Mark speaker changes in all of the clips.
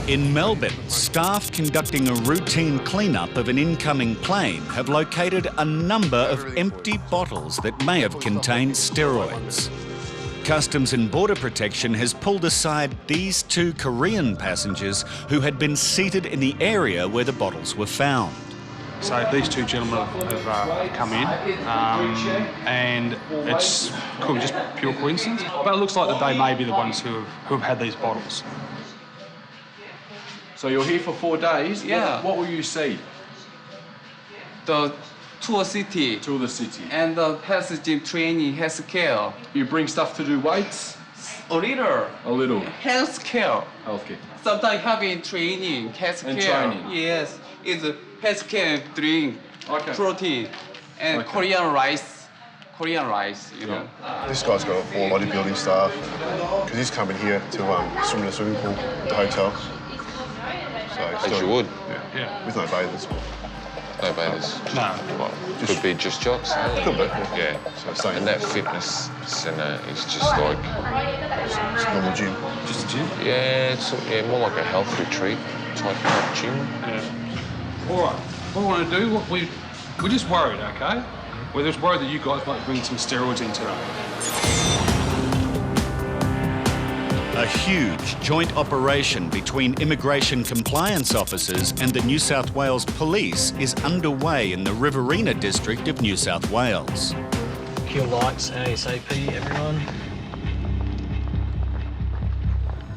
Speaker 1: In Melbourne, staff conducting a routine clean-up of an incoming plane have located a number of empty bottles that may have contained steroids. Customs and Border Protection has pulled aside these two Korean passengers who had been seated in the area where the bottles were found.
Speaker 2: So these two gentlemen have come in, and it's just pure coincidence. But it looks like that they may be the ones who have had these bottles.
Speaker 3: So you're here for 4 days?
Speaker 4: Yeah.
Speaker 3: What will you see?
Speaker 4: The tour city.
Speaker 3: Tour the city.
Speaker 4: And the health gym training, health care.
Speaker 3: You bring stuff to do weights?
Speaker 4: A little.
Speaker 3: A little.
Speaker 4: Health care.
Speaker 3: Healthcare.
Speaker 4: Sometimes having training, health care.
Speaker 3: And training.
Speaker 4: Yes. It's a health care drink, protein, and
Speaker 3: Okay.
Speaker 4: Korean rice. Korean rice, you know.
Speaker 5: This guy's got 4 bodybuilding staff because he's coming here to swim in the swimming pool at the hotel. So
Speaker 6: As you would.
Speaker 2: Yeah.
Speaker 5: With no bathers.
Speaker 6: No bathers.
Speaker 2: No.
Speaker 6: Well, could be just jocks.
Speaker 5: Could be.
Speaker 6: Yeah.
Speaker 5: So same.
Speaker 6: And that fitness centre is just like...
Speaker 5: It's a normal gym.
Speaker 2: Just a gym?
Speaker 6: Yeah, it's more like a health retreat type gym.
Speaker 2: Yeah. All right. What we want to do, we're just worried, OK? We're just worried that you guys might bring some steroids in today.
Speaker 1: A huge joint operation between immigration compliance officers and the New South Wales Police is underway in the Riverina district of New South Wales.
Speaker 7: Kill lights ASAP, everyone.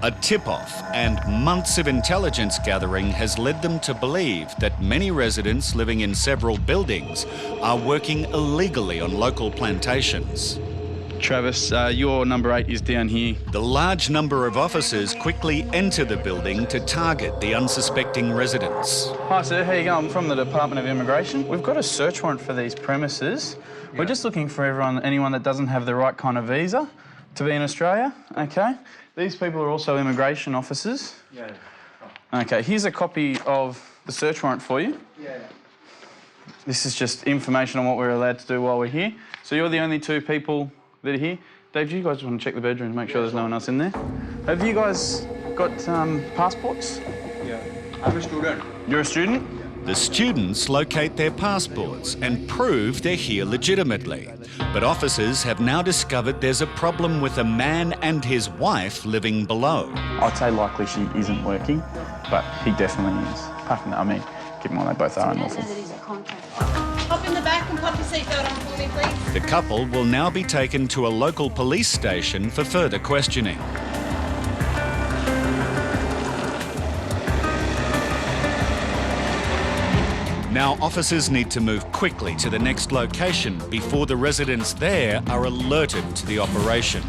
Speaker 1: A tip-off and months of intelligence gathering has led them to believe that many residents living in several buildings are working illegally on local plantations.
Speaker 8: Travis, your number 8 is down here.
Speaker 1: The large number of officers quickly enter the building to target the unsuspecting residents.
Speaker 8: Hi sir, how you going? I'm from the Department of Immigration. We've got a search warrant for these premises. Yeah. We're just looking for anyone that doesn't have the right kind of visa to be in Australia, okay? These people are also immigration officers.
Speaker 4: Yeah.
Speaker 8: Okay, here's a copy of the search warrant for you.
Speaker 4: Yeah.
Speaker 8: This is just information on what we're allowed to do while we're here. So you're the only 2 people that are here. Dave, do you guys want to check the bedroom to make sure there's no one else in there? Have you guys got passports?
Speaker 4: Yeah. I'm a student.
Speaker 8: You're a student?
Speaker 1: The students locate their passports and prove they're here legitimately. But officers have now discovered there's a problem with a man and his wife living below.
Speaker 8: I'd say likely she isn't working, but he definitely is. Apart from that, I mean, keep in mind they both are unlawful.
Speaker 9: Hop in the back and pop your seatbelt on for me, please.
Speaker 1: The couple will now be taken to a local police station for further questioning. Now, officers need to move quickly to the next location before the residents there are alerted to the operation.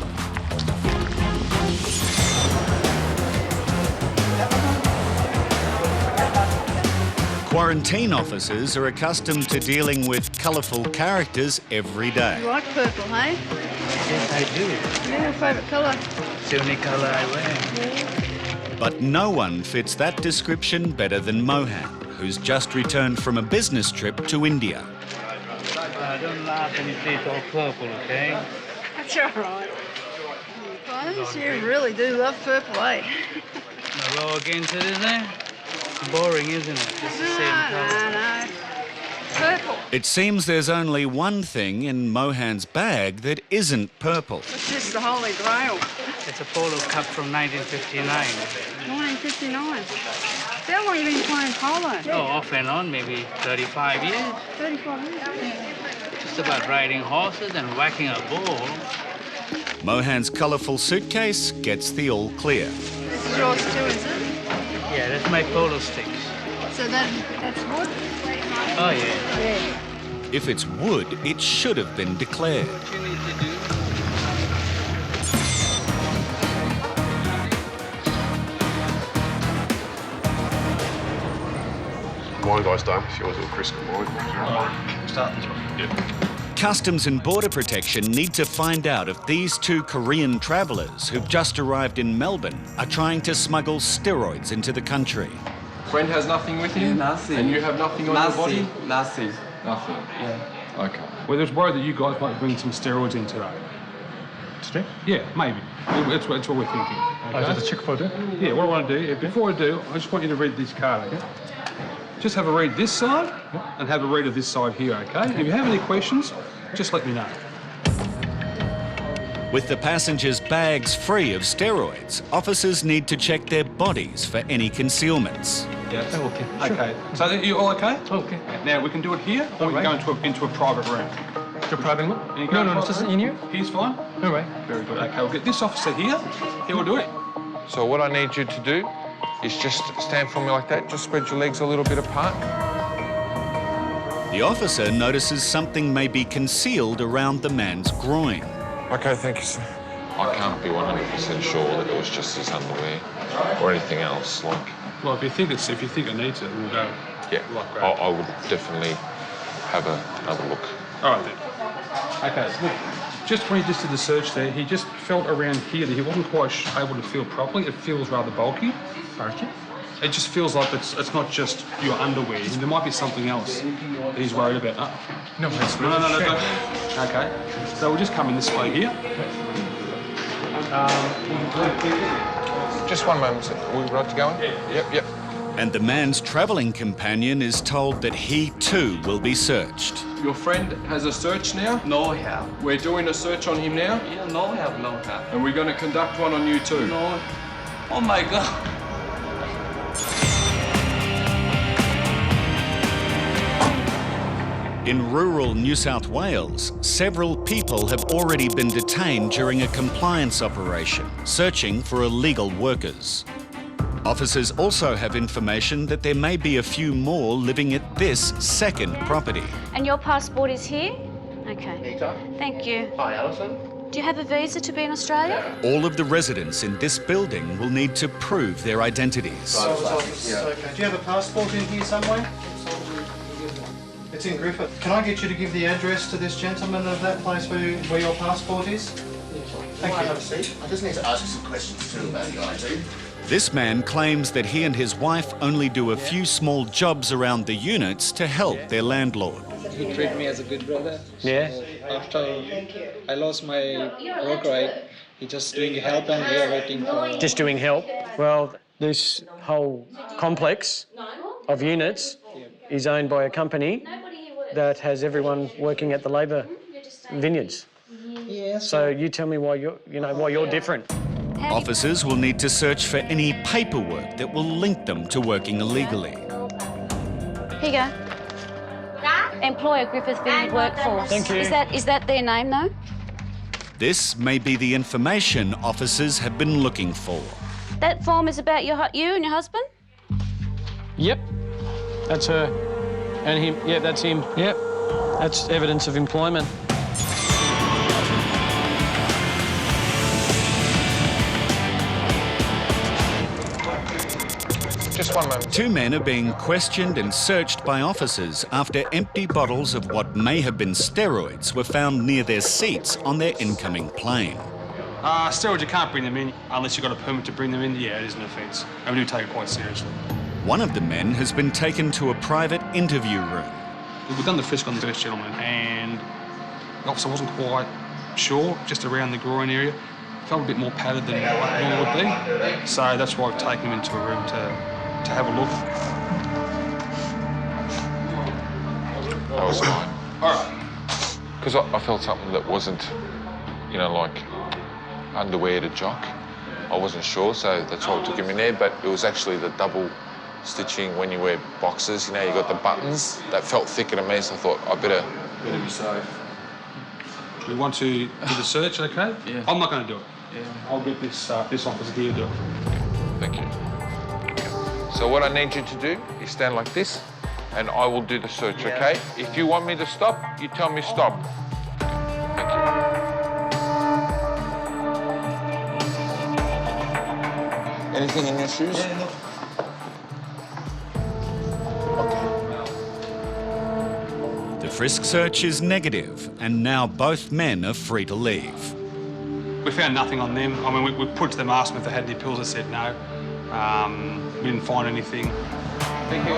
Speaker 1: Quarantine officers are accustomed to dealing with colourful characters every day.
Speaker 9: You like purple, hey?
Speaker 7: Yes, I do.
Speaker 9: Yeah, favourite colour.
Speaker 7: It's the only colour I wear.
Speaker 1: But no one fits that description better than Mohan, who's just returned from a business trip to India.
Speaker 7: Don't laugh when you see it's all purple, okay?
Speaker 9: That's all right. Clothes, you really do love purple, eh?
Speaker 7: No law against it, is there? It's boring, isn't it? Just the same colour.
Speaker 9: No. Purple.
Speaker 1: It seems there's only one thing in Mohan's bag that isn't purple.
Speaker 9: It's just the Holy Grail.
Speaker 7: It's a polo cup from 1959.
Speaker 9: 1959. How long have you been playing polo?
Speaker 7: Oh, off and on, maybe 35 years.
Speaker 9: 35 years.
Speaker 7: Just about riding horses and whacking a ball.
Speaker 1: Mohan's colourful suitcase gets the all clear.
Speaker 9: This is yours too, is it?
Speaker 7: Yeah, that's my polo sticks.
Speaker 9: So that's wood?
Speaker 7: Oh, yeah.
Speaker 9: Yeah.
Speaker 1: If it's wood, it should have been declared.
Speaker 7: What you need to do...
Speaker 5: Mine guy's done. If yours or Chris can mine.
Speaker 2: Start this one. Yeah.
Speaker 1: Customs and Border Protection need to find out if these two Korean travellers who've just arrived in Melbourne are trying to smuggle steroids into the country.
Speaker 3: Friend has nothing with him?
Speaker 4: Nothing.
Speaker 3: And you have nothing on your body?
Speaker 4: Nothing.
Speaker 3: Nothing.
Speaker 4: Yeah.
Speaker 3: Okay.
Speaker 2: We're just worried that you guys might bring some steroids in today.
Speaker 10: today?
Speaker 2: Yeah, maybe. That's what we're thinking. Okay?
Speaker 10: Just a check for that?
Speaker 2: Yeah, what I want to do, before I do, I just want you to read this card, okay? Just have a read this side and have a read of this side here, okay? If you have any questions, just let me know.
Speaker 1: With the passengers' bags free of steroids, officers need to check their bodies for any concealments.
Speaker 2: Yes.
Speaker 10: Oh, okay. Sure.
Speaker 2: Okay. So you all okay?
Speaker 10: Okay.
Speaker 2: Now we can do it here, or we can go into a private room.
Speaker 10: The private room?
Speaker 2: You go
Speaker 10: No, this is in here?
Speaker 2: Here's fine.
Speaker 10: All right.
Speaker 2: Very good. Okay, we'll get this officer here. He will do it.
Speaker 6: So what I need you to do is just stand for me like that. Just spread your legs a little bit apart.
Speaker 1: The officer notices something may be concealed around the man's groin.
Speaker 6: Okay, thank you, sir. I can't be 100% sure that it was just his underwear or anything else. Like,
Speaker 2: Well, if you think it needs it, we'll go.
Speaker 6: yeah,
Speaker 2: Like that.
Speaker 6: I would definitely have another look.
Speaker 2: All right then. Okay. Look, just when he just did the search there, he just felt around here that he wasn't quite able to feel properly. It feels rather bulky.
Speaker 10: Bulky?
Speaker 2: It just feels like it's not just your underwear. There might be something else that he's worried about.
Speaker 10: No, it's
Speaker 2: No. Okay. So we'll just come in this way here.
Speaker 6: Just one moment, sir. Are we right to go in? Yep.
Speaker 1: And the man's travelling companion is told that he too will be searched.
Speaker 3: Your friend has a search now?
Speaker 4: No help.
Speaker 3: We're doing a search on him now?
Speaker 4: Yeah, no help.
Speaker 3: And we're going to conduct one on you too.
Speaker 4: No. Oh my God.
Speaker 1: In rural New South Wales, several people have already been detained during a compliance operation, searching for illegal workers. Officers also have information that there may be a few more living at this second property.
Speaker 11: And your passport is here? Okay.
Speaker 12: Nita.
Speaker 11: Thank you.
Speaker 12: Hi, Alison.
Speaker 11: Do you have a visa to be in Australia?
Speaker 1: All of the residents in this building will need to prove their identities.
Speaker 12: Okay. Do you have a passport in here somewhere? It's in Griffith. Can I get you to give the address to this gentleman of that place where your passport is? Thank you. Have a seat. I just need to ask you some questions too about the ID.
Speaker 1: This man claims that he and his wife only do a few small jobs around the units to help their landlord.
Speaker 13: He treated me as a good brother.
Speaker 10: Yeah.
Speaker 13: So after I lost my work right, he just doing help and we are waiting for...
Speaker 10: Just doing help? Well, this whole complex of units is owned by a company that has everyone working at the labour vineyards.
Speaker 13: Yes.
Speaker 10: So you tell me why you're different.
Speaker 1: Officers will need to search for any paperwork that will link them to working illegally.
Speaker 11: Here you go. Employer Griffith Vineyard Workforce.
Speaker 10: Thank you.
Speaker 11: Is that their name though?
Speaker 1: This may be the information officers have been looking for.
Speaker 11: That form is about you and your husband?
Speaker 10: Yep. That's her. And him. Yeah, that's him. Yep. That's evidence of employment.
Speaker 6: Just one moment.
Speaker 1: Two men are being questioned and searched by officers after empty bottles of what may have been steroids were found near their seats on their incoming plane.
Speaker 2: Steroids, you can't bring them in unless you've got a permit to bring them in. Yeah, it is an offence. And we do take it quite seriously.
Speaker 1: One of the men has been taken to a private interview room.
Speaker 2: We've done the frisk on the first gentleman and the officer wasn't quite sure, just around the groin area. Felt a bit more padded than what normal would be. So that's why I've taken him into a room to have a look.
Speaker 6: That was fine.
Speaker 2: All right.
Speaker 6: Because I felt something that wasn't, like underwear to jock. I wasn't sure, so that's why I took him in there, but it was actually the double stitching when you wear boxes, you got the buttons, that felt thicker to me, so I thought I better be safe.
Speaker 2: We want to do the search, okay? Yeah. I'm not going to do it. Yeah. I'll get this officer here to do it.
Speaker 6: Thank you. So what I need you to do is stand like this, and I will do the search, okay? If you want me to stop, you tell me stop. Thank you. Anything in your shoes?
Speaker 12: Yeah, look.
Speaker 1: The frisk search is negative, and now both men are free to leave.
Speaker 2: We found nothing on them. I mean, we put it to them, asked them if they had any pills. They said no. We didn't find anything.
Speaker 3: Thank you.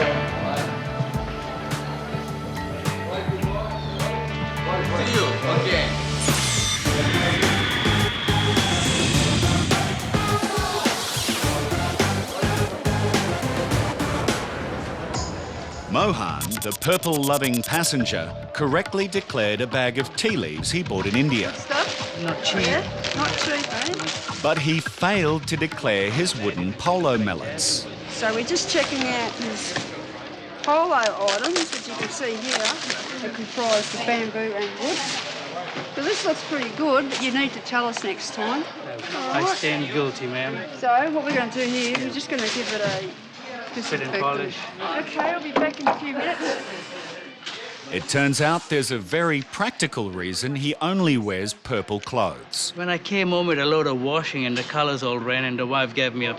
Speaker 4: See you again.
Speaker 1: Mohan, the purple-loving passenger, correctly declared a bag of tea leaves he bought in India.
Speaker 7: Not cheap.
Speaker 9: Yeah, not cheap, eh?
Speaker 1: But he failed to declare his wooden polo mallets.
Speaker 9: So we're just checking out his polo items, as you can see here. They comprise the bamboo and wood. So this looks pretty good, but you need to tell us next time.
Speaker 7: I stand guilty, ma'am.
Speaker 9: So what we're going to do here, we're just going to give it a
Speaker 7: Fit and polish.
Speaker 9: Okay, I'll be back in a few minutes.
Speaker 1: It turns out there's a very practical reason he only wears purple clothes.
Speaker 7: When I came home with a load of washing and the colours all ran and the wife gave me a...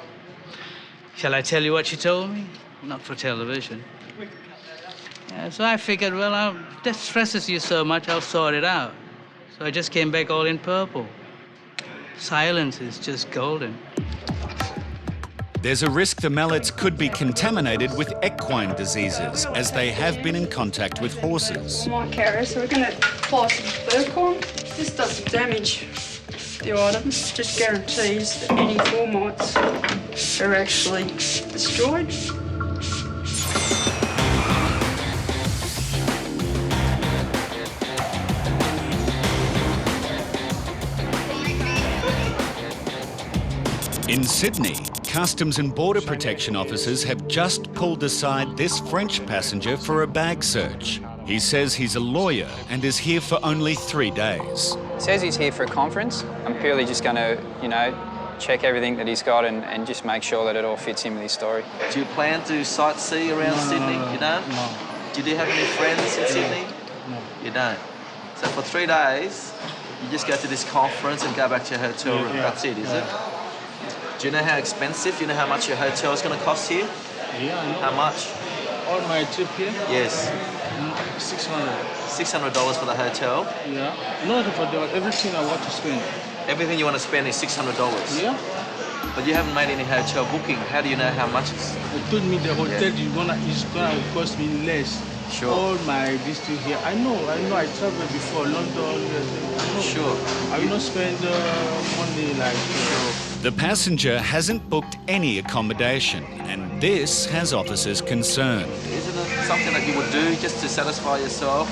Speaker 7: Shall I tell you what she told me? Not for television. Yeah, so I figured, well, that stresses you so much, I'll sort it out. So I just came back all in purple. Silence is just golden.
Speaker 1: There's a risk the mallets could be contaminated with equine diseases, as they have been in contact with horses.
Speaker 9: My carrier, so we're going to apply some fur on. This doesn't damage the items, just guarantees that any termites are actually destroyed.
Speaker 1: In Sydney, Customs and Border Protection officers have just pulled aside this French passenger for a bag search. He says he's a lawyer and is here for only 3 days.
Speaker 14: Says he's here for a conference. I'm purely just going to, check everything that he's got and just make sure that it all fits in with his story.
Speaker 15: Do you plan to sightsee around Sydney? You don't?
Speaker 7: No.
Speaker 15: Do you have any friends in Sydney?
Speaker 7: No.
Speaker 15: You don't? So for 3 days, you just go to this conference and go back to your hotel room. That's it, is it? Do you know how expensive? Do you know how much your hotel is going to cost here?
Speaker 7: Yeah, I know.
Speaker 15: How much?
Speaker 7: On my trip here?
Speaker 15: Yes.
Speaker 7: $600.
Speaker 15: $600 for the hotel?
Speaker 7: Yeah. Not for everything I want to spend.
Speaker 15: Everything you want to spend is $600?
Speaker 7: Yeah.
Speaker 15: But you haven't made any hotel booking. How do you know how much it's...
Speaker 7: They told me the hotel is gonna cost me less.
Speaker 15: Sure.
Speaker 7: All my district here. I know. I traveled before London. I know.
Speaker 15: Sure.
Speaker 7: I will not spend money like.
Speaker 1: The passenger hasn't booked any accommodation, and this has officers concerned.
Speaker 15: Isn't it something that you would do just to satisfy yourself?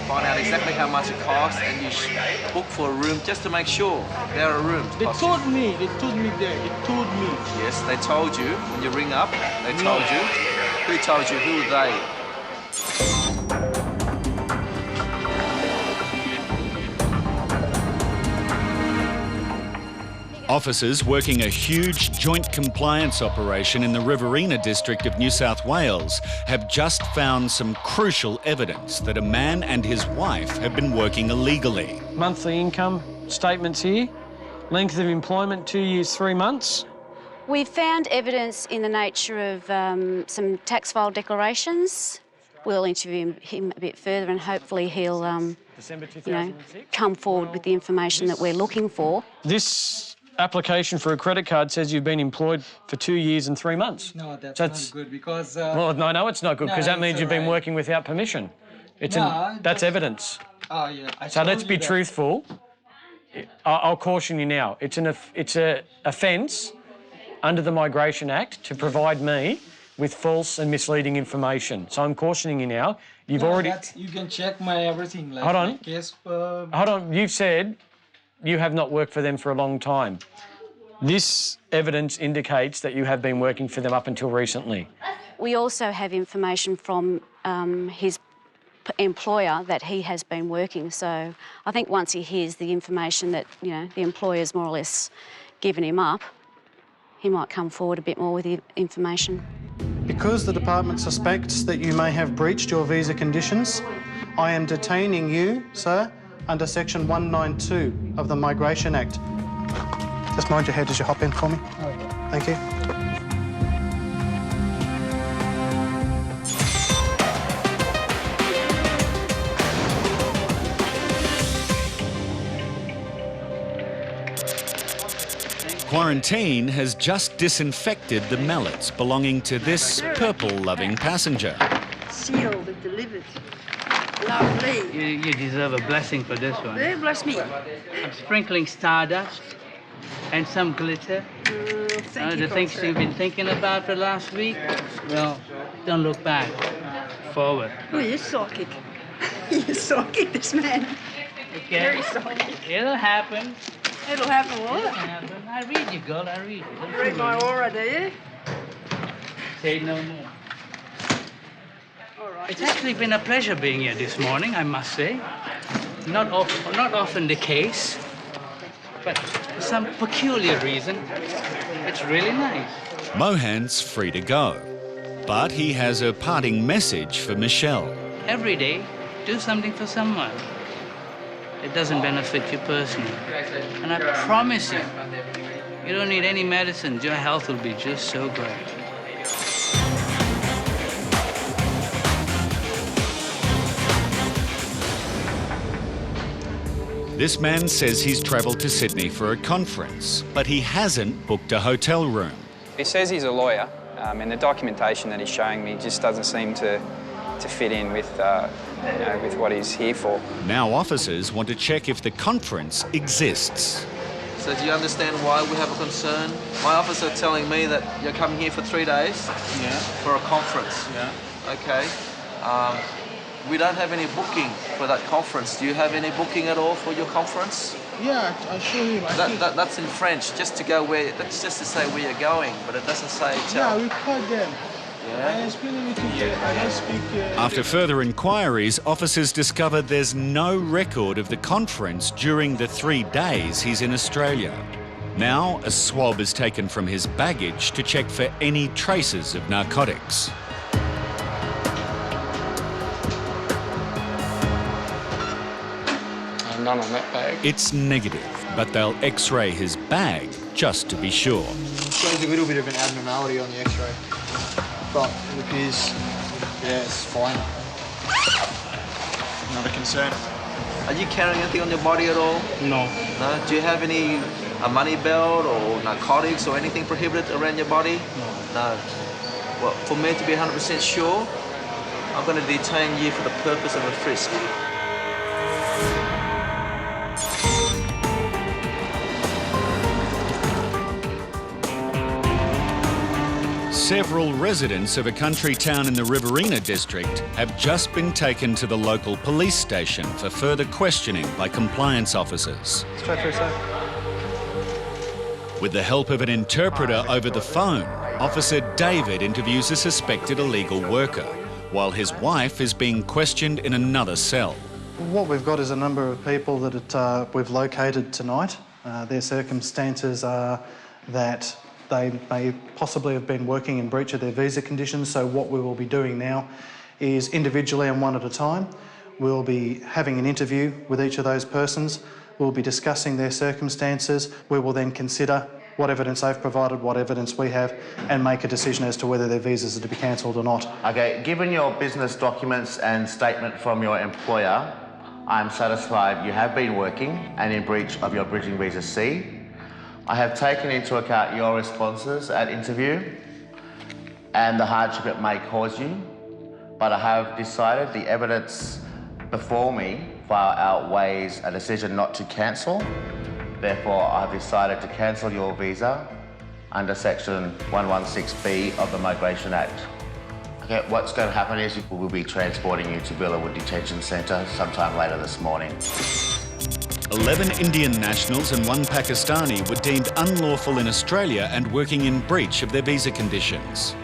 Speaker 15: Find out exactly how much it costs, and you book for a room just to make sure there are rooms.
Speaker 7: They told me there. They told me.
Speaker 15: Yes, they told you when you ring up. They told you. Who told you? Who were they?
Speaker 1: Officers working a huge joint compliance operation in the Riverina district of New South Wales have just found some crucial evidence that a man and his wife have been working illegally.
Speaker 10: Monthly income statements here. Length of employment, 2 years, 3 months.
Speaker 11: We've found evidence in the nature of some tax file declarations. We'll interview him a bit further and hopefully he'll
Speaker 10: December 2006.
Speaker 11: come forward with the information that we're looking for.
Speaker 10: This application for a credit card says you've been employed for 2 years and 3 months.
Speaker 13: No, that's not good because...
Speaker 10: well, no, it's not good because that means you've been working without permission. That's evidence.
Speaker 13: Oh, yeah.
Speaker 10: So let's be truthful. I'll caution you now. It's a offence under the Migration Act to provide me with false and misleading information. So I'm cautioning you now. You've already...
Speaker 13: You can check my everything. Like
Speaker 10: Hold on.
Speaker 13: My case,
Speaker 10: Hold on. You've said you have not worked for them for a long time. This evidence indicates that you have been working for them up until recently.
Speaker 11: We also have information from his employer that he has been working. So I think once he hears the information that, the employer's more or less given him up, he might come forward a bit more with the information.
Speaker 12: Because the department suspects that you may have breached your visa conditions, I am detaining you, sir, under Section 192 of the Migration Act. Just mind your head as you hop in for me. Thank you.
Speaker 1: Quarantine has just disinfected the mallets belonging to this purple-loving passenger.
Speaker 9: Sealed and delivered. Lovely.
Speaker 7: You deserve a blessing for this one.
Speaker 9: Yeah, bless me.
Speaker 7: I'm sprinkling stardust and some glitter.
Speaker 9: Thank you,
Speaker 7: the things you've been thinking about for the last week, well, don't look back. forward.
Speaker 9: Oh, you're psychic. You're psychic, this man.
Speaker 7: Okay.
Speaker 9: Very psychic.
Speaker 7: It'll happen.
Speaker 9: It'll happen what?
Speaker 7: It'll happen. I read you, girl. I read you.
Speaker 9: You read my aura, do you?
Speaker 7: Say no more. It's actually been a pleasure being here this morning, I must say. Not often the case, but for some peculiar reason, it's really nice.
Speaker 1: Mohan's free to go, but he has a parting message for Michelle.
Speaker 7: Every day, do something for someone. It doesn't benefit you personally. And I promise you, you don't need any medicines. Your health will be just so great.
Speaker 1: This man says he's travelled to Sydney for a conference, but he hasn't booked a hotel room.
Speaker 14: He says he's a lawyer, and the documentation that he's showing me just doesn't seem to fit in with, with what he's here for.
Speaker 1: Now officers want to check if the conference exists.
Speaker 15: So do you understand why we have a concern? My officer telling me that you're coming here for 3 days for a conference. Okay. We don't have any booking for that conference. Do you have any booking at all for your conference?
Speaker 16: Yeah, I'll show you.
Speaker 15: That's in French, just to go where, that's just to say where you're going, but it doesn't say
Speaker 16: Yeah, we called them.
Speaker 15: Yeah.
Speaker 16: I explained it to them. I don't speak...
Speaker 1: After further inquiries, officers discovered there's no record of the conference during the 3 days he's in Australia. Now, a swab is taken from his baggage to check for any traces of narcotics.
Speaker 3: None on that bag.
Speaker 1: It's negative, but they'll X-ray his bag just to be sure.
Speaker 12: Shows a little bit of an abnormality on the X-ray, but it appears, yeah, it's fine. Not a concern.
Speaker 15: Are you carrying anything on your body at all?
Speaker 7: No.
Speaker 15: No? Do you have a money belt or narcotics or anything prohibited around your body? No. Well, for me to be 100% sure, I'm going to detain you for the purpose of a frisk.
Speaker 1: Several residents of a country town in the Riverina district have just been taken to the local police station for further questioning by compliance officers.
Speaker 12: Straight through, sir.
Speaker 1: With the help of an interpreter over the phone, Officer David interviews a suspected illegal worker, while his wife is being questioned in another cell.
Speaker 12: What we've got is a number of people that we've located tonight. Their circumstances are that they may possibly have been working in breach of their visa conditions, so what we will be doing now is individually and one at a time, we'll be having an interview with each of those persons. We'll be discussing their circumstances. We will then consider what evidence they've provided, what evidence we have, and make a decision as to whether their visas are to be cancelled or not.
Speaker 17: Okay, given your business documents and statement from your employer, I'm satisfied you have been working and in breach of your bridging visa C. I have taken into account your responses at interview and the hardship it may cause you, but I have decided the evidence before me far outweighs a decision not to cancel. Therefore, I have decided to cancel your visa under Section 116B of the Migration Act. Okay, what's going to happen is we'll be transporting you to Villawood Detention Centre sometime later this morning.
Speaker 1: 11 Indian nationals and 1 Pakistani were deemed unlawful in Australia and working in breach of their visa conditions.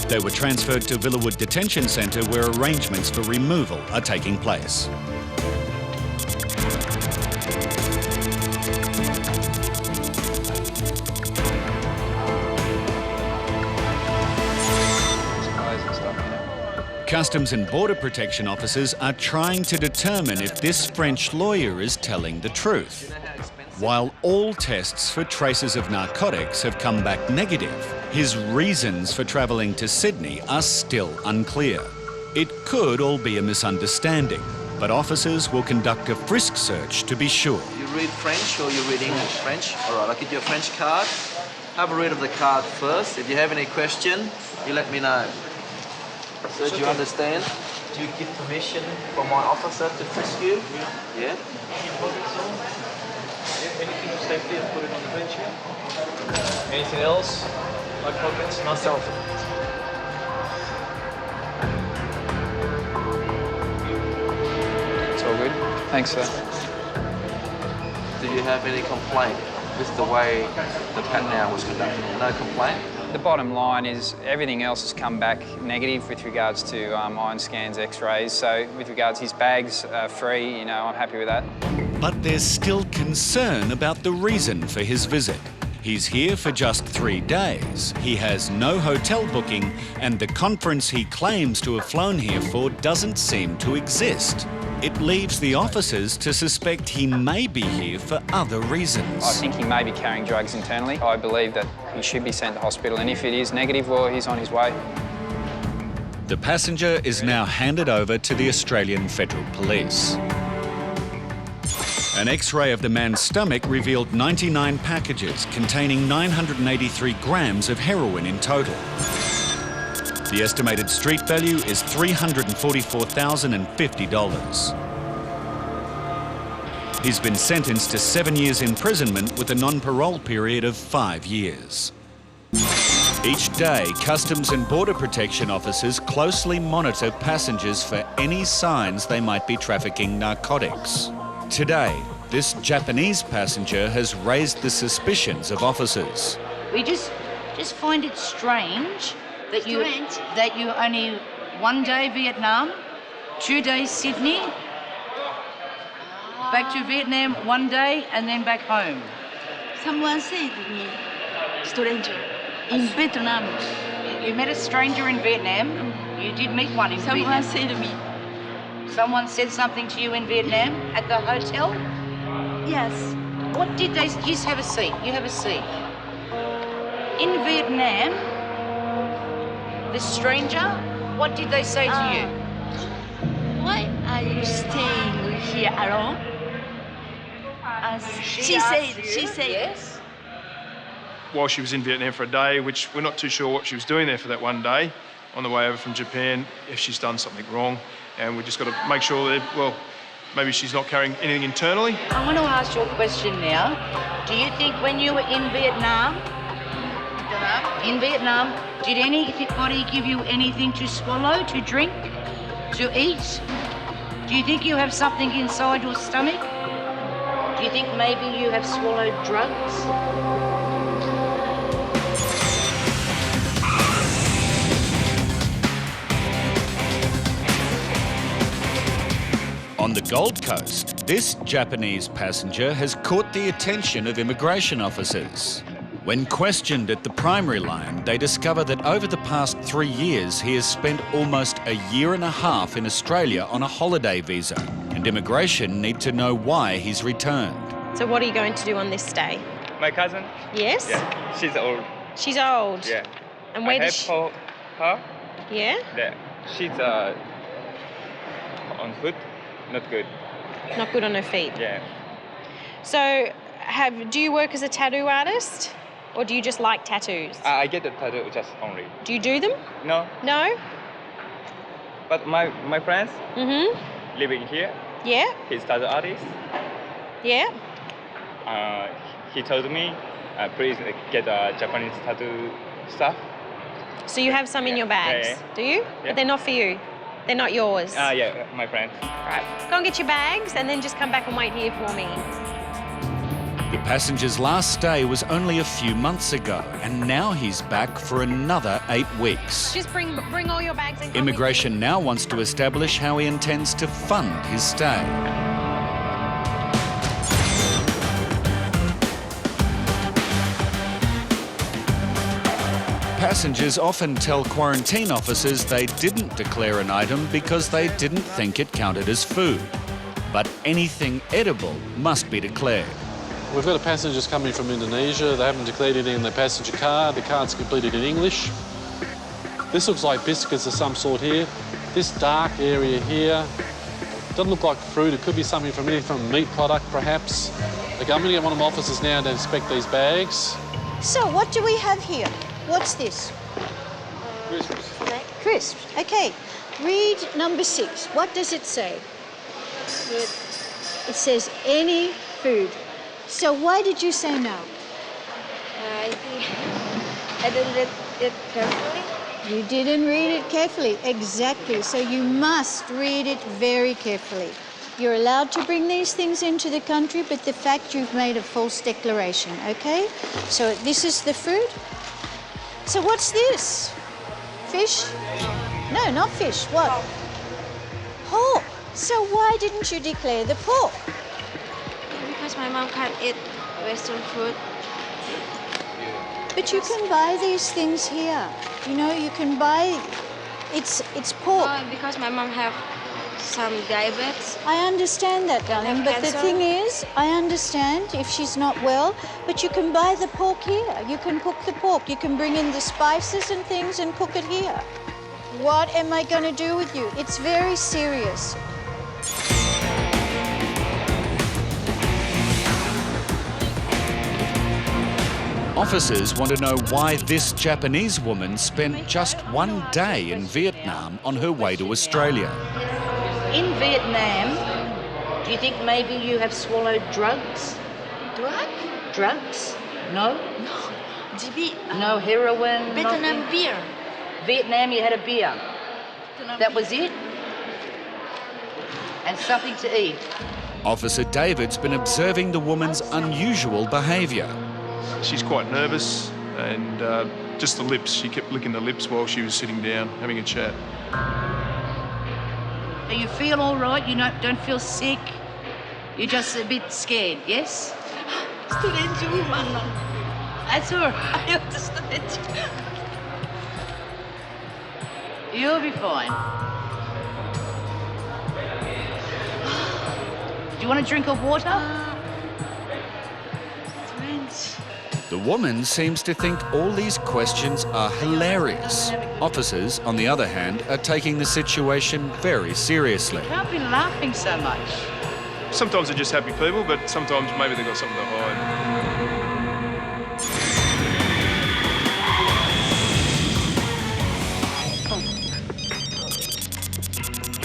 Speaker 1: They were transferred to Villawood Detention Centre where arrangements for removal are taking place. Customs and Border Protection officers are trying to determine if this French lawyer is telling the truth. While all tests for traces of narcotics have come back negative, his reasons for travelling to Sydney are still unclear. It could all be a misunderstanding, but officers will conduct a frisk search to be sure.
Speaker 15: You read French or you read English? French? All right, I'll get you a French card. Have a read of the card first. If you have any question, you let me know. So do you understand? Do you give permission for my officer to frisk you? Yeah? Anything to safety, I'll put it on the bench here. Anything else? My pockets? Myself.
Speaker 14: Thanks, sir.
Speaker 15: Do you have any complaint with the way the pat-down was conducted? No complaint?
Speaker 14: The bottom line is everything else has come back negative with regards to iron scans, x-rays. So with regards his bags are free, you know, I'm happy with that.
Speaker 1: But there's still concern about the reason for his visit. He's here for just 3 days. He has no hotel booking, and the conference he claims to have flown here for doesn't seem to exist. It leaves the officers to suspect he may be here for other reasons.
Speaker 14: I think he may be carrying drugs internally. I believe that he should be sent to hospital, and if it is negative, well, he's on his way.
Speaker 1: The passenger is now handed over to the Australian Federal Police. An X-ray of the man's stomach revealed 99 packages containing 983 grams of heroin in total. The estimated street value is $344,050. He's been sentenced to 7 years imprisonment with a non-parole period of 5 years. Each day, Customs and Border Protection officers closely monitor passengers for any signs they might be trafficking narcotics. Today, this Japanese passenger has raised the suspicions of officers.
Speaker 18: We just find it strange that you only 1 day Vietnam, 2 days Sydney, back to Vietnam 1 day and then back home.
Speaker 9: Someone said to me, stranger, in Vietnam.
Speaker 18: You met a stranger in Vietnam? You did meet one in Vietnam?
Speaker 9: Someone said to me.
Speaker 18: Someone said something to you in Vietnam at the hotel?
Speaker 9: Yes.
Speaker 18: What did they... Just have a seat. You have a seat. In Vietnam, the stranger, what did they say to you?
Speaker 9: Why are you staying here alone? She said.
Speaker 18: Yes.
Speaker 3: While she was in Vietnam for a day, which we're not too sure what she was doing there for that 1 day, on the way over from Japan, if she's done something wrong. And we just got to make sure that, well, maybe she's not carrying anything internally.
Speaker 18: I want to ask you a question now. Do you think when you were in Vietnam, did anybody give you anything to swallow, to drink, to eat? Do you think you have something inside your stomach? Do you think maybe you have swallowed drugs?
Speaker 1: On the Gold Coast, this Japanese passenger has caught the attention of immigration officers. When questioned at the primary line, they discover that over the past 3 years, he has spent almost a year and a half in Australia on a holiday visa, and immigration need to know why he's returned.
Speaker 19: So what are you going to do on this stay?
Speaker 20: My cousin?
Speaker 19: Yes?
Speaker 20: Yeah, she's old.
Speaker 19: She's old?
Speaker 20: Yeah.
Speaker 19: And where does
Speaker 20: she... her?
Speaker 19: Yeah?
Speaker 20: Yeah. She's on foot, not good.
Speaker 19: Not good on her feet?
Speaker 20: Yeah.
Speaker 19: So do you work as a tattoo artist? Or do you just like tattoos?
Speaker 20: I get the tattoo just only.
Speaker 19: Do you do them?
Speaker 20: No.
Speaker 19: No?
Speaker 20: But my friends living here.
Speaker 19: Yeah?
Speaker 20: He's tattoo artist.
Speaker 19: Yeah?
Speaker 20: He told me, please get a Japanese tattoo stuff.
Speaker 19: So you have some in your bags, do you?
Speaker 20: Yeah.
Speaker 19: But they're not for you. They're not yours.
Speaker 20: Yeah, my friend.
Speaker 19: Right. Go and get your bags and then just come back and wait here for me.
Speaker 1: The passenger's last stay was only a few months ago, and now he's back for another 8 weeks.
Speaker 19: Just bring all your bags and come.
Speaker 1: Immigration now wants to establish how he intends to fund his stay. Passengers often tell quarantine officers they didn't declare an item because they didn't think it counted as food. But anything edible must be declared.
Speaker 21: We've got a passenger coming from Indonesia. They haven't declared anything in their passenger card. The card's completed in English. This looks like biscuits of some sort here. This dark area here doesn't look like fruit. It could be something from anything from a meat product, perhaps. Okay, I'm going to get one of my officers now to inspect these bags.
Speaker 22: So, what do we have here? What's this?
Speaker 20: Crisps.
Speaker 22: Crisps. Okay. Read number 6. What does it say? It says any food. So why did you say no?
Speaker 9: I didn't read it carefully.
Speaker 22: You didn't read it carefully, exactly. So you must read it very carefully. You're allowed to bring these things into the country, but the fact you've made a false declaration, okay? So this is the fruit. So what's this? Fish? No, not fish. What? Pork. So why didn't you declare the pork?
Speaker 5: Because my mom can't eat Western food.
Speaker 22: But you can buy these things here. You know, you can buy, it's pork.
Speaker 5: No, because my mom have some diabetes.
Speaker 22: I understand that, darling, but the
Speaker 5: cancer.
Speaker 22: thing is, I understand if she's not well, but you can buy the pork here. You can cook the pork. You can bring in the spices and things and cook it here. What am I going to do with you? It's very serious.
Speaker 1: Officers want to know why this Japanese woman spent just one day in Vietnam on her way to Australia.
Speaker 18: In Vietnam, do you think maybe you have swallowed drugs?
Speaker 5: Drug?
Speaker 18: Drugs? No?
Speaker 5: No. GB.
Speaker 18: No heroin?
Speaker 5: Vietnam
Speaker 18: nothing?
Speaker 5: beer.
Speaker 18: Vietnam, you had a beer. That was it? And something to eat?
Speaker 1: Officer David's been observing the woman's unusual behaviour.
Speaker 3: She's quite nervous, and just the lips. She kept licking the lips while she was sitting down, having a chat.
Speaker 18: Do you feel all right? You don't feel sick? You're just a bit scared, yes?
Speaker 5: Strange woman.
Speaker 18: That's all right.
Speaker 5: I understand.
Speaker 18: You'll be fine. Do you want a drink of water?
Speaker 1: The woman seems to think all these questions are hilarious. Officers, on the other hand, are taking the situation very seriously.
Speaker 18: Can't be laughing so much.
Speaker 3: Sometimes they're just happy people, but sometimes maybe they've got something to hide.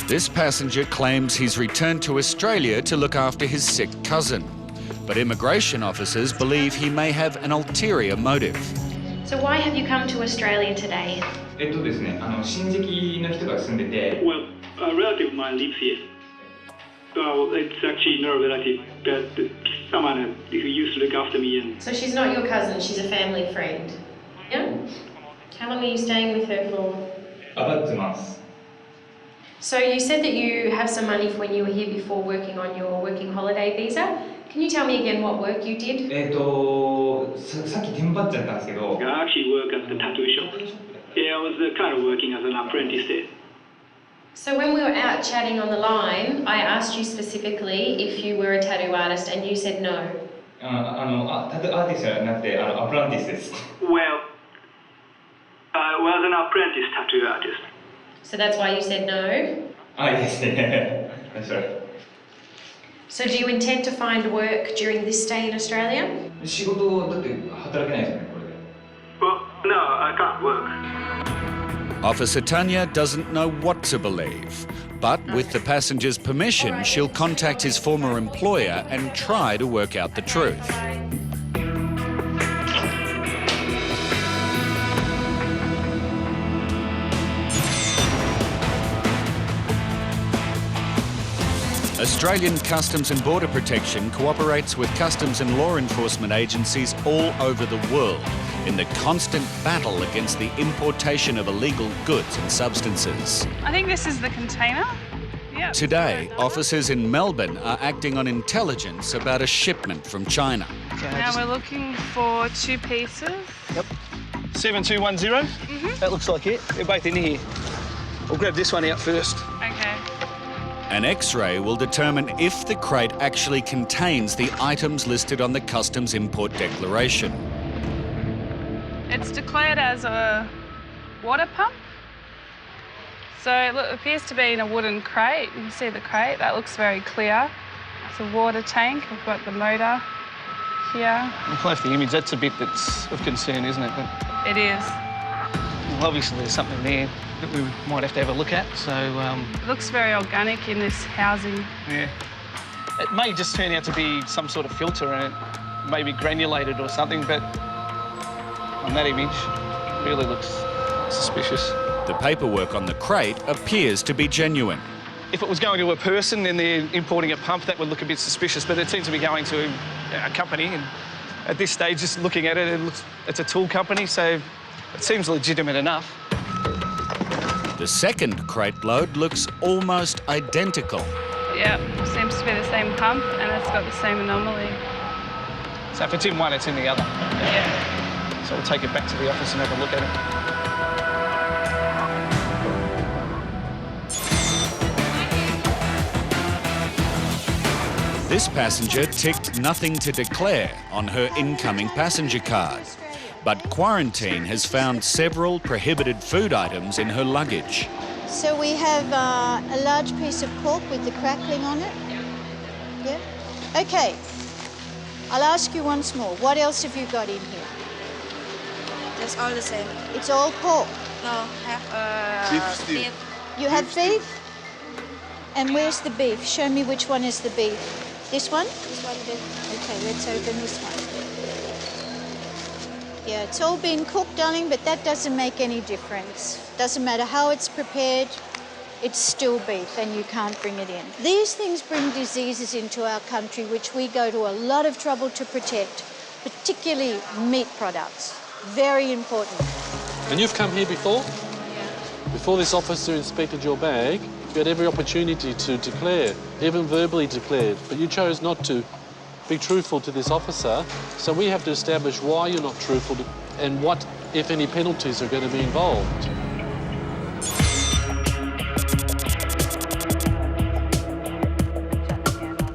Speaker 1: This passenger claims he's returned to Australia to look after his sick cousin. But immigration officers believe he may have an ulterior motive.
Speaker 19: So why have you come to Australia today?
Speaker 20: ですね、親戚の人が住んでて。
Speaker 8: Well, a relative of mine lives here. Well, it's actually not a relative, but someone who used to look after me. And
Speaker 19: So she's not your cousin, she's a family friend. Yeah? How long are you staying with her for?
Speaker 20: About 2 months.
Speaker 19: So you said that you have some money for when you were here before working on your working holiday visa. Can you tell me again what work you did?
Speaker 20: さっきテンパっちゃったんですけど。
Speaker 8: I actually work at the tattoo shop. Yeah, I was kind of working as an apprentice there.
Speaker 19: So when we were out chatting on the line, I asked you specifically if you were a tattoo artist and you said no.
Speaker 20: タトゥーアーティストじゃなくてアプランティスです。
Speaker 8: Well, I was an apprentice tattoo artist.
Speaker 19: So that's why you said no?
Speaker 20: Yes, that's right.
Speaker 19: So do you intend to find work during this stay in Australia?
Speaker 20: 仕事だって働けないですよね、これで。
Speaker 8: Well, no, I can't work.
Speaker 1: Officer Tanya doesn't know what to believe, but with the passenger's permission, she'll contact his former employer and try to work out the truth. Australian Customs and Border Protection cooperates with customs and law enforcement agencies all over the world in the constant battle against the importation of illegal goods and substances.
Speaker 23: I think this is the container. Yeah.
Speaker 1: Today, officers in Melbourne are acting on intelligence about a shipment from China.
Speaker 23: Now we're looking for 2 pieces.
Speaker 24: Yep. 7210. That looks like it. They're both in here. We'll grab this one out first.
Speaker 23: Okay.
Speaker 1: An X-ray will determine if the crate actually contains the items listed on the customs import declaration.
Speaker 23: It's declared as a water pump. So it appears to be in a wooden crate. You can see the crate, that looks very clear. It's a water tank. We've got the motor here.
Speaker 24: We'll play with the image. That's a bit that's of concern, isn't it?
Speaker 23: It is.
Speaker 24: Well, obviously there's something there that we might have to have a look at, so...
Speaker 23: It looks very organic in this housing.
Speaker 24: Yeah. It may just turn out to be some sort of filter and it may be granulated or something, but on that image, it really looks suspicious.
Speaker 1: The paperwork on the crate appears to be genuine.
Speaker 24: If it was going to a person and they're importing a pump, that would look a bit suspicious, but it seems to be going to a company, and at this stage, just looking at it, it's a tool company, so it seems legitimate enough.
Speaker 1: The second crate load looks almost identical.
Speaker 23: Yeah, seems to be the same pump and it's got the same anomaly.
Speaker 24: So if it's in one, it's in the other.
Speaker 23: Yeah.
Speaker 24: So we'll take it back to the office and have a look at it.
Speaker 1: This passenger ticked nothing to declare on her incoming passenger card, but quarantine has found several prohibited food items in her luggage.
Speaker 22: So we have a large piece of pork with the crackling on it. Yeah? Okay. I'll ask you once more. What else have you got in here?
Speaker 5: It's all the same.
Speaker 22: It's all pork.
Speaker 5: No, have beef.
Speaker 22: You have beef? And where's the beef? Show me which one is the beef. This one?
Speaker 5: This one beef.
Speaker 22: Okay, let's open this one. Yeah, it's all been cooked, darling, but that doesn't make any difference. Doesn't matter how it's prepared, it's still beef and you can't bring it in. These things bring diseases into our country, which we go to a lot of trouble to protect, particularly meat products. Very important.
Speaker 21: And you've come here before?
Speaker 5: Yeah.
Speaker 21: Before this officer inspected your bag, you had every opportunity to declare, even verbally declared, but you chose not to be truthful to this officer, so we have to establish why you're not truthful and what, if any, penalties are going to be involved.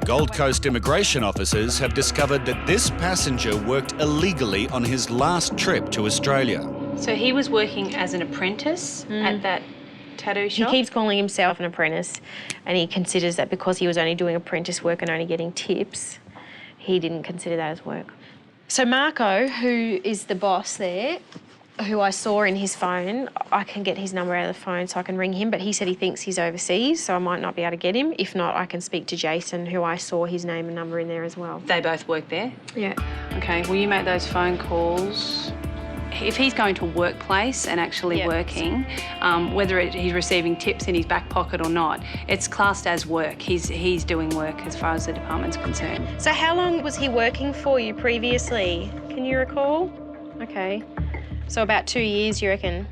Speaker 1: Gold Coast immigration officers have discovered that this passenger worked illegally on his last trip to Australia.
Speaker 2: So he was working as an apprentice at that tattoo shop?
Speaker 19: He keeps calling himself an apprentice, and he considers that because he was only doing apprentice work and only getting tips, he didn't consider that as work. So Marco, who is the boss there, who I saw in his phone, I can get his number out of the phone so I can ring him, but he said he thinks he's overseas, so I might not be able to get him. If not, I can speak to Jason, who I saw his name and number in there as well.
Speaker 2: They both work there?
Speaker 19: Yeah.
Speaker 2: Okay, will you make those phone calls? If he's going to a workplace and actually working, whether he's receiving tips in his back pocket or not, it's classed as work. He's doing work as far as the department's concerned.
Speaker 19: So how long was he working for you previously? Can you recall? Okay. So about 2 years, you reckon?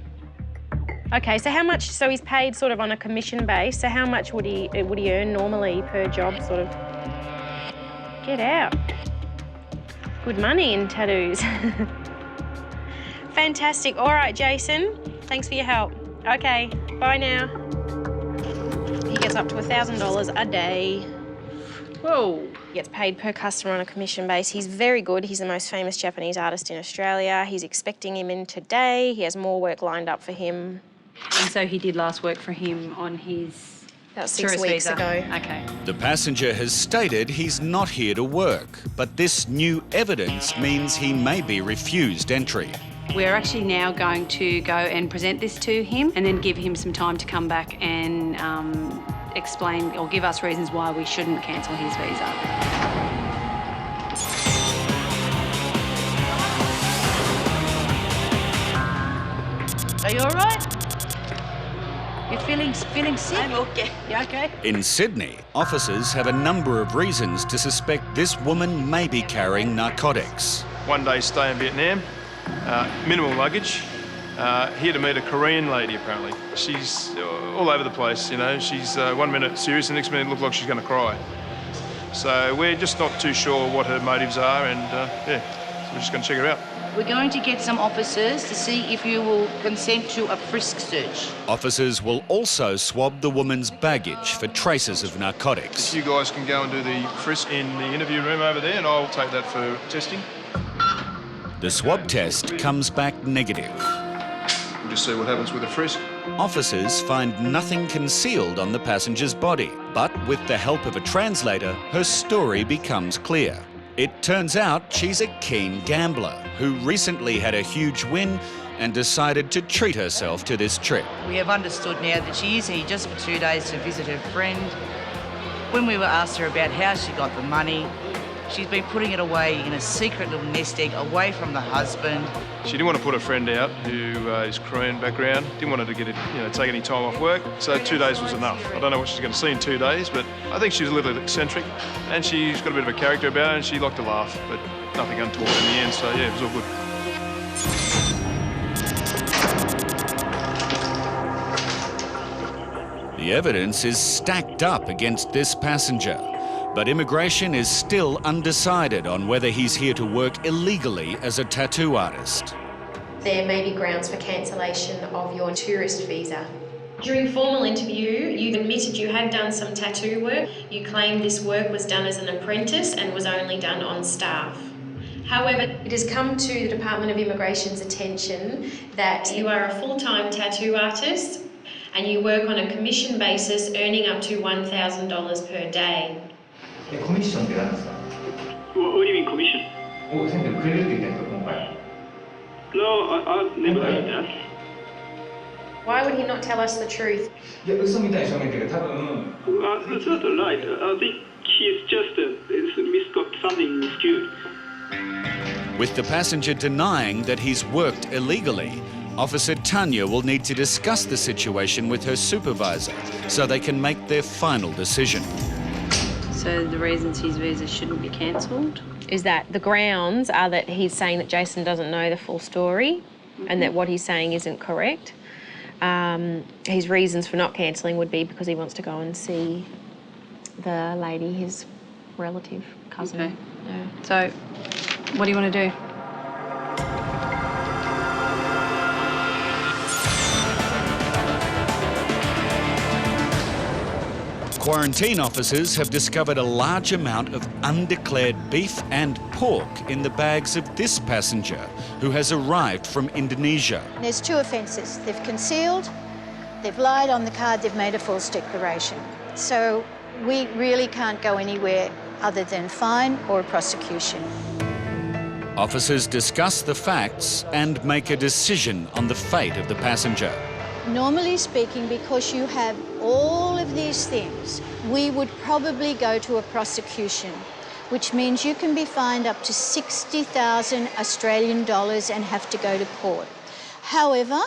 Speaker 19: Okay, so how much, so he's paid sort of on a commission base, so how much would he earn normally per job, sort of? Get out. Good money in tattoos. Fantastic. All right, Jason, thanks for your help. Okay, bye now. He gets up to $1,000 a day. Whoa. He gets paid per customer on a commission base. He's very good. He's the most famous Japanese artist in Australia. He's expecting him in today. He has more work lined up for him.
Speaker 2: And so he did last work for him on his
Speaker 19: About 6
Speaker 2: tourist
Speaker 19: weeks
Speaker 2: visa.
Speaker 19: ago.
Speaker 2: Okay.
Speaker 1: The passenger has stated he's not here to work, but this new evidence means he may be refused entry.
Speaker 2: We're actually now going to go and present this to him and then give him some time to come back and explain or give us reasons why we shouldn't cancel his visa.
Speaker 18: Are you all right? You feeling sick?
Speaker 5: I'm okay.
Speaker 18: You okay?
Speaker 1: In Sydney, officers have a number of reasons to suspect this woman may be carrying narcotics.
Speaker 3: 1 day stay in Vietnam, minimal luggage. Here to meet a Korean lady, apparently. She's all over the place, you know. She's 1 minute serious, the next minute looks like she's going to cry. So we're just not too sure what her motives are, and so we're just going to check her out.
Speaker 18: We're going to get some officers to see if you will consent to a frisk search.
Speaker 1: Officers will also swab the woman's baggage for traces of narcotics.
Speaker 3: You guys can go and do the frisk in the interview room over there, and I'll take that for testing.
Speaker 1: The swab test comes back negative.
Speaker 3: We'll just see what happens with the frisk.
Speaker 1: Officers find nothing concealed on the passenger's body, but with the help of a translator, her story becomes clear. It turns out she's a keen gambler who recently had a huge win and decided to treat herself to this trip.
Speaker 4: We have understood now that she is here just for 2 days to visit her friend. When we were asked her about how she got the money, She's been putting it away in a secret little nest egg away from the husband.
Speaker 3: She didn't want to put her friend out, who is Korean background. Didn't want her to get it, take any time off work. So 2 days was enough. I don't know what she's going to see in 2 days, but I think she's a little eccentric, and she's got a bit of a character about her, and she liked to laugh, but nothing untoward in the end. So yeah, it was all good.
Speaker 1: The evidence is stacked up against this passenger, but immigration is still undecided on whether he's here to work illegally as a tattoo artist.
Speaker 19: There may be grounds for cancellation of your tourist visa. During formal interview, you admitted you had done some tattoo work. You claimed this work was done as an apprentice and was only done on staff. However, it has come to the Department of Immigration's attention that you are a full-time tattoo artist and you work on a commission basis, earning up to $1,000 per day.
Speaker 6: Commission って何ですか?
Speaker 8: What do you mean commission?
Speaker 6: を全部くれるって言ってんですか、今回?
Speaker 8: No, I've never heard that.
Speaker 19: Why would he not tell us the truth?
Speaker 6: いや、嘘みたいに証明っていうか、多分。
Speaker 8: That's not right. I think he's just misgot something skewed.
Speaker 1: With the passenger denying that he's worked illegally, Officer Tanya will need to discuss the situation with her supervisor so they can make their final decision.
Speaker 2: So the reasons his visa shouldn't be cancelled?
Speaker 19: Is that the grounds are that he's saying that Jason doesn't know the full story and that what he's saying isn't correct. His reasons for not cancelling would be because he wants to go and see the lady, his relative, cousin.
Speaker 2: Okay.
Speaker 19: Yeah.
Speaker 2: So what do you want to do?
Speaker 1: Quarantine officers have discovered a large amount of undeclared beef and pork in the bags of this passenger who has arrived from Indonesia.
Speaker 22: There's two offences. They've concealed, they've lied on the card, they've made a false declaration. So we really can't go anywhere other than fine or a prosecution.
Speaker 1: Officers discuss the facts and make a decision on the fate of the passenger.
Speaker 22: Normally speaking, because you have all of these things, we would probably go to a prosecution, which means you can be fined up to 60,000 Australian dollars and have to go to court. However,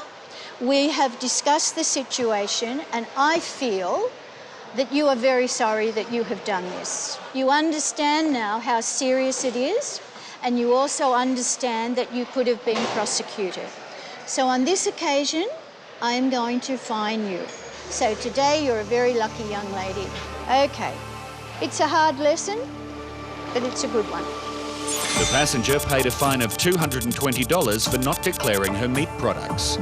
Speaker 22: we have discussed the situation and I feel that you are very sorry that you have done this. You understand now how serious it is, and you also understand that you could have been prosecuted. So on this occasion, I am going to fine you. So today you're a very lucky young lady. Okay, it's a hard lesson, but it's a good one.
Speaker 1: The passenger paid a fine of $220 for not declaring her meat products.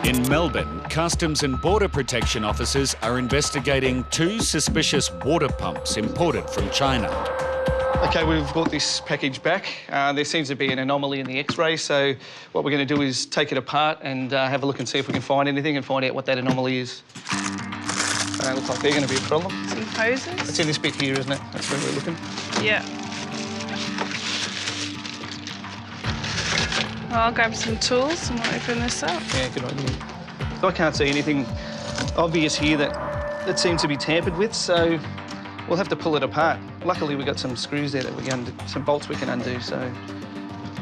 Speaker 1: In Melbourne, Customs and Border Protection officers are investigating 2 suspicious water pumps imported from China.
Speaker 24: OK, we've brought this package back. There seems to be an anomaly in the X-ray, so what we're going to do is take it apart and have a look and see if we can find anything and find out what that anomaly is. Looks like they're going to be a problem.
Speaker 23: Some hoses?
Speaker 24: It's in this bit here, isn't it? That's where we're looking.
Speaker 23: Yeah. Well, I'll grab some tools and we'll open this up.
Speaker 24: Yeah, good idea. So I can't see anything obvious here that seems to be tampered with, so we'll have to pull it apart. Luckily, we've got some screws there that we can some bolts we can undo, so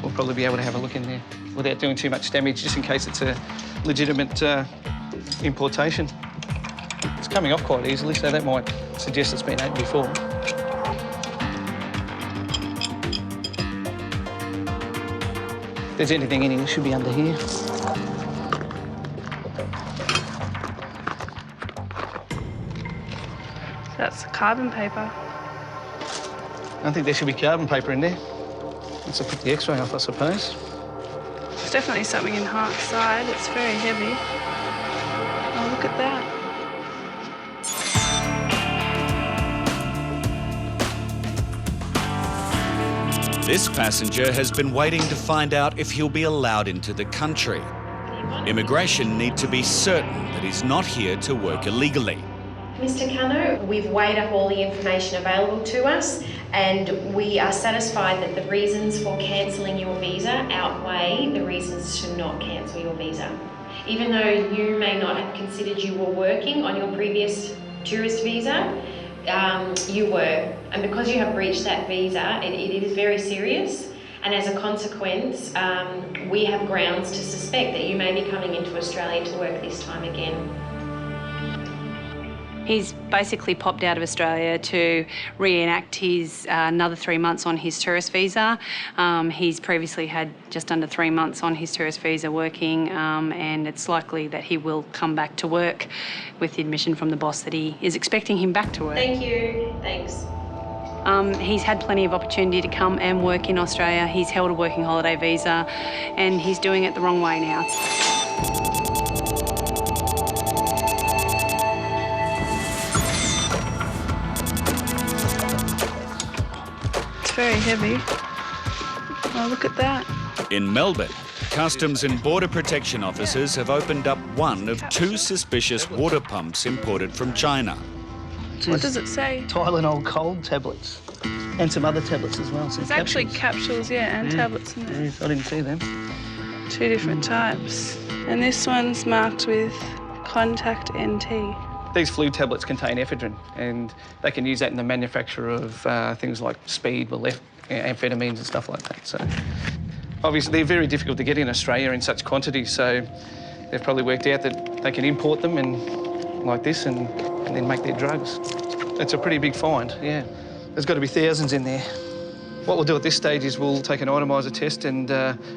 Speaker 24: we'll probably be able to have a look in there without doing too much damage, just in case it's a legitimate importation. It's coming off quite easily, so that might suggest it's been opened before. If there's anything in here, it should be under here.
Speaker 23: That's carbon paper.
Speaker 24: I think there should be carbon paper in there. Let's put the X-ray off, I suppose.
Speaker 23: There's definitely something in Hart's side. It's very heavy. Oh, look at that.
Speaker 1: This passenger has been waiting to find out if he'll be allowed into the country. Immigration need to be certain that he's not here to work illegally.
Speaker 19: Mr. Cano, we've weighed up all the information available to us And we are satisfied that the reasons for cancelling your visa outweigh the reasons to not cancel your visa. Even though you may not have considered you were working on your previous tourist visa, you were. And because you have breached that visa, it is very serious. And as a consequence, we have grounds to suspect that you may be coming into Australia to work this time again.
Speaker 2: He's basically popped out of Australia to reenact his another 3 months on his tourist visa. He's previously had just under 3 months on his tourist visa working, and it's likely that he will come back to work with the admission from the boss that he is expecting him back to work.
Speaker 19: Thank you. Thanks.
Speaker 2: He's had plenty of opportunity to come and work in Australia. He's held a working holiday visa, and he's doing it the wrong way now.
Speaker 23: Very heavy. Oh, look at that.
Speaker 1: In Melbourne, Customs and Border Protection officers have opened up one of 2 suspicious water pumps imported from China.
Speaker 23: What does it say?
Speaker 24: Tylenol cold tablets and some other tablets as well.
Speaker 23: There's actually capsules, yeah, and tablets in there.
Speaker 24: Yes, I didn't see them.
Speaker 23: 2 different types. And this one's marked with contact NT.
Speaker 24: These flu tablets contain ephedrine, and they can use that in the manufacture of things like speed, amphetamines and stuff like that. So obviously they're very difficult to get in Australia in such quantities, so they've probably worked out that they can import them and like this and then make their drugs. It's a pretty big find, yeah. There's got to be thousands in there. What we'll do at this stage is we'll take an atomiser test and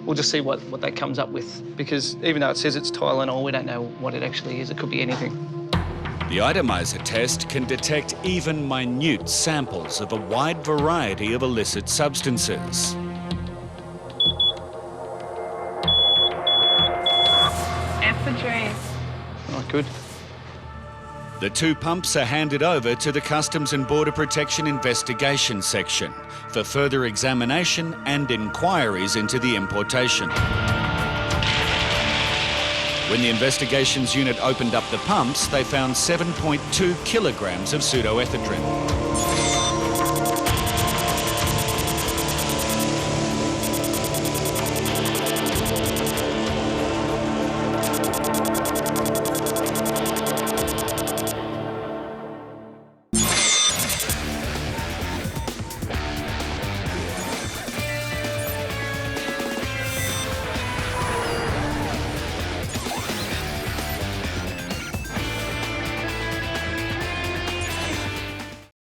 Speaker 24: we'll just see what that comes up with, because even though it says it's Tylenol, we don't know what it actually is. It could be anything.
Speaker 1: The atomiser test can detect even minute samples of a wide variety of illicit substances.
Speaker 23: Ephedrine.
Speaker 24: Oh, good.
Speaker 1: The 2 pumps are handed over to the Customs and Border Protection Investigation Section for further examination and inquiries into the importation. When the investigations unit opened up the pumps, they found 7.2 kilograms of pseudoephedrine.